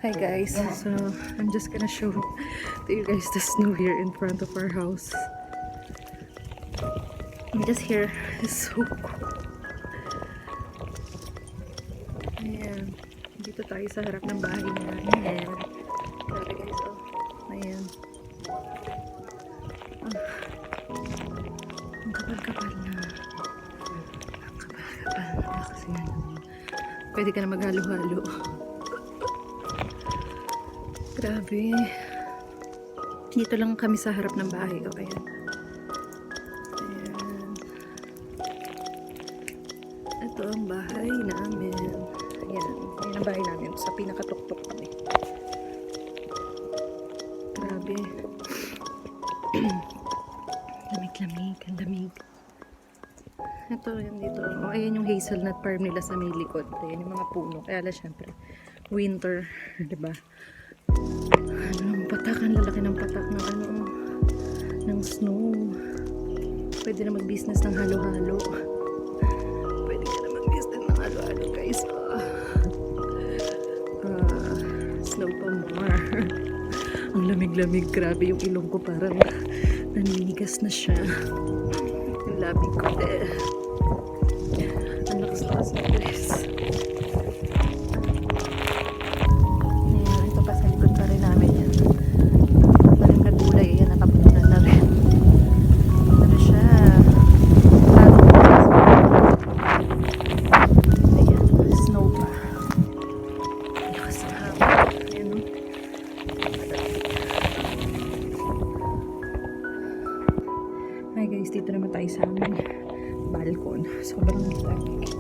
Hi guys, so I'm just gonna show to you guys the snow here in front of our house. And just here is so cool. Ayan, dito tayo sa harap ng bahay niya. Ayan, grabe guys, oh. Ayan. Ang kapal-kapal na. Ang kapal-kapal na kasi yan. Pwede ka na maghalo-halo. Grabe. Dito lang kami sa harap ng bahay. O, ayan. Ayan. Ito ang bahay namin. Ayan. Ayan ang bahay namin. Sa pinakatuktok kami. Grabe. Lamig-lamig. Ang lamig. Ito, yan dito. O, ayan yung hazelnut farm nila sa may likod. Ayan yung mga puno. Kaya lang syempre, winter. Diba? Ano, patak. Ang lalaki ng patak ng ano, ng snow. Pwede na mag-business ng halo-halo. Pwede ka na mag-business ng halo-halo, guys. Snow pa more. Ang lamig-lamig. Grabe yung ilong ko. Parang naninigas na siya. Yung labi ko. Ang lakas-lakas na guys. Ito pa sa likod pa rin namin yan. Parang nagulay. Ayan, nakapunan na rin. Ano siya? Ayan, snow pa. Lakas na hapon. Ayan, no? Hi guys, dito naman tayo sa aming balkon. Sobrang lamig.